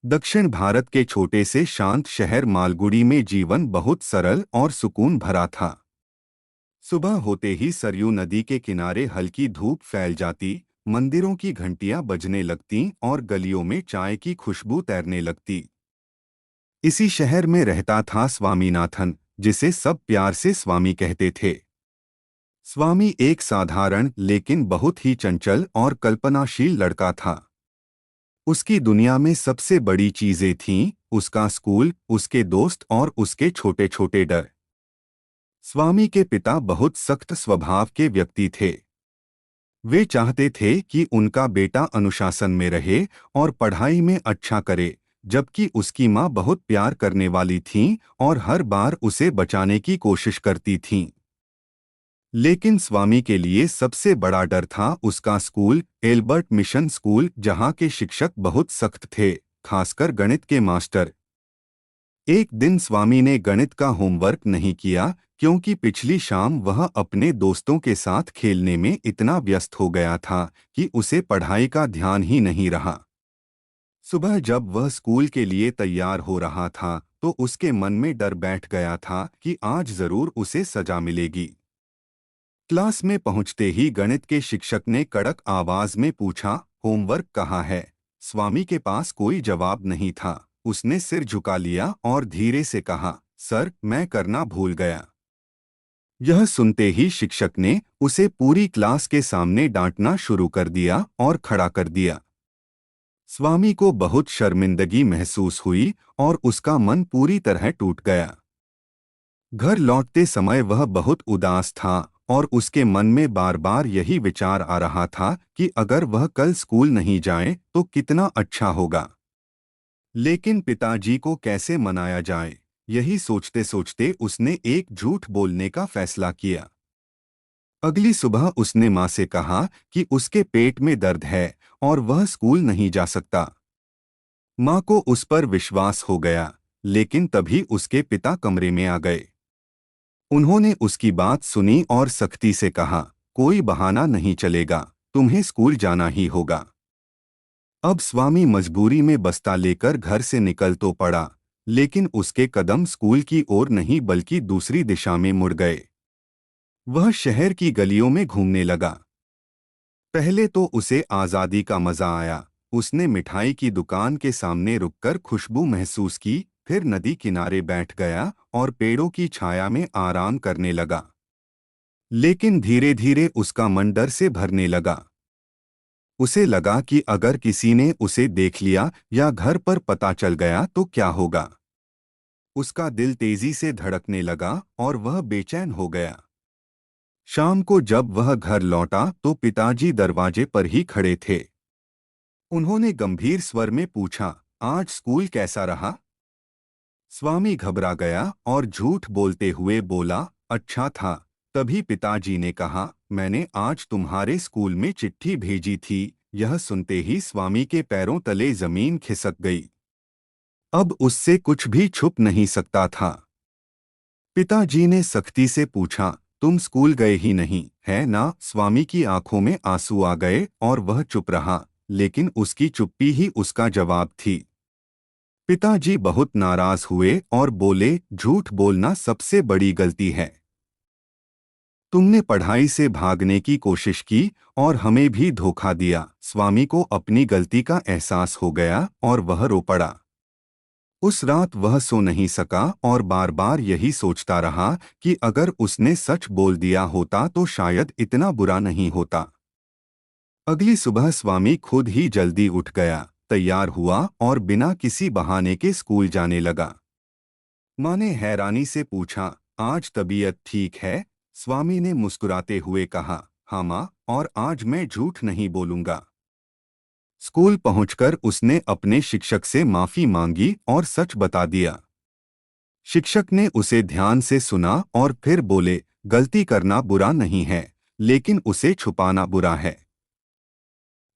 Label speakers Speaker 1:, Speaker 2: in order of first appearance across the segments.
Speaker 1: दक्षिण भारत के छोटे से शांत शहर मालगुडी में जीवन बहुत सरल और सुकून भरा था। सुबह होते ही सरयू नदी के किनारे हल्की धूप फैल जाती, मंदिरों की घंटियां बजने लगतीं और गलियों में चाय की खुशबू तैरने लगती। इसी शहर में रहता था स्वामीनाथन, जिसे सब प्यार से स्वामी कहते थे। स्वामी एक साधारण लेकिन बहुत ही चंचल और कल्पनाशील लड़का था। उसकी दुनिया में सबसे बड़ी चीजें थीं, उसका स्कूल, उसके दोस्त और उसके छोटे छोटे डर। स्वामी के पिता बहुत सख्त स्वभाव के व्यक्ति थे। वे चाहते थे कि उनका बेटा अनुशासन में रहे और पढ़ाई में अच्छा करे, जबकि उसकी माँ बहुत प्यार करने वाली थीं और हर बार उसे बचाने की कोशिश करती थीं। लेकिन स्वामी के लिए सबसे बड़ा डर था उसका स्कूल, एल्बर्ट मिशन स्कूल, जहाँ के शिक्षक बहुत सख्त थे, खासकर गणित के मास्टर। एक दिन स्वामी ने गणित का होमवर्क नहीं किया, क्योंकि पिछली शाम वह अपने दोस्तों के साथ खेलने में इतना व्यस्त हो गया था कि उसे पढ़ाई का ध्यान ही नहीं रहा। सुबह जब वह स्कूल के लिए तैयार हो रहा था तो उसके मन में डर बैठ गया था कि आज जरूर उसे सजा मिलेगी। क्लास में पहुंचते ही गणित के शिक्षक ने कड़क आवाज में पूछा, होमवर्क कहाँ है? स्वामी के पास कोई जवाब नहीं था। उसने सिर झुका लिया और धीरे से कहा, सर, मैं करना भूल गया। यह सुनते ही शिक्षक ने उसे पूरी क्लास के सामने डांटना शुरू कर दिया और खड़ा कर दिया। स्वामी को बहुत शर्मिंदगी महसूस हुई और उसका मन पूरी तरह टूट गया। घर लौटते समय वह बहुत उदास था और उसके मन में बार बार यही विचार आ रहा था कि अगर वह कल स्कूल नहीं जाए तो कितना अच्छा होगा। लेकिन पिताजी को कैसे मनाया जाए, यही सोचते सोचते उसने एक झूठ बोलने का फैसला किया। अगली सुबह उसने माँ से कहा कि उसके पेट में दर्द है और वह स्कूल नहीं जा सकता। माँ को उस पर विश्वास हो गया, लेकिन तभी उसके पिता कमरे में आ गए। उन्होंने उसकी बात सुनी और सख्ती से कहा, कोई बहाना नहीं चलेगा, तुम्हें स्कूल जाना ही होगा। अब स्वामी मजबूरी में बस्ता लेकर घर से निकल तो पड़ा, लेकिन उसके कदम स्कूल की ओर नहीं बल्कि दूसरी दिशा में मुड़ गए। वह शहर की गलियों में घूमने लगा। पहले तो उसे आज़ादी का मजा आया। उसने मिठाई की दुकान के सामने रुककर खुशबू महसूस की, फिर नदी किनारे बैठ गया और पेड़ों की छाया में आराम करने लगा। लेकिन धीरे धीरे उसका मन डर से भरने लगा। उसे लगा कि अगर किसी ने उसे देख लिया या घर पर पता चल गया तो क्या होगा। उसका दिल तेजी से धड़कने लगा और वह बेचैन हो गया। शाम को जब वह घर लौटा तो पिताजी दरवाजे पर ही खड़े थे। उन्होंने गंभीर स्वर में पूछा, आज स्कूल कैसा रहा? स्वामी घबरा गया और झूठ बोलते हुए बोला, अच्छा था। तभी पिताजी ने कहा, मैंने आज तुम्हारे स्कूल में चिट्ठी भेजी थी। यह सुनते ही स्वामी के पैरों तले जमीन खिसक गई। अब उससे कुछ भी छुप नहीं सकता था। पिताजी ने सख्ती से पूछा, तुम स्कूल गए ही नहीं, है ना? स्वामी की आंखों में आंसू आ गए और वह चुप रहा, लेकिन उसकी चुप्पी ही उसका जवाब थी। पिताजी बहुत नाराज हुए और बोले, झूठ बोलना सबसे बड़ी गलती है। तुमने पढ़ाई से भागने की कोशिश की और हमें भी धोखा दिया। स्वामी को अपनी गलती का एहसास हो गया और वह रो पड़ा। उस रात वह सो नहीं सका और बार बार यही सोचता रहा कि अगर उसने सच बोल दिया होता तो शायद इतना बुरा नहीं होता। अगली सुबह स्वामी खुद ही जल्दी उठ गया, तैयार हुआ और बिना किसी बहाने के स्कूल जाने लगा। माँ ने हैरानी से पूछा, आज तबीयत ठीक है? स्वामी ने मुस्कुराते हुए कहा, हाँ माँ, और आज मैं झूठ नहीं बोलूंगा। स्कूल पहुंचकर उसने अपने शिक्षक से माफी मांगी और सच बता दिया। शिक्षक ने उसे ध्यान से सुना और फिर बोले, गलती करना बुरा नहीं है, लेकिन उसे छुपाना बुरा है।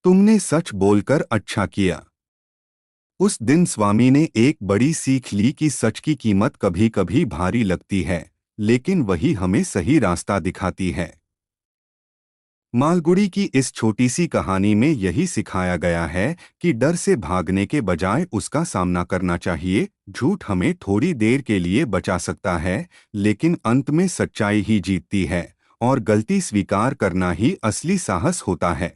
Speaker 1: तुमने सच बोलकर अच्छा किया। उस दिन स्वामी ने एक बड़ी सीख ली कि सच की कीमत कभी कभी भारी लगती है, लेकिन वही हमें सही रास्ता दिखाती है। मालगुडी की इस छोटी सी कहानी में यही सिखाया गया है कि डर से भागने के बजाय उसका सामना करना चाहिए। झूठ हमें थोड़ी देर के लिए बचा सकता है, लेकिन अंत में सच्चाई ही जीतती है और गलती स्वीकार करना ही असली साहस होता है।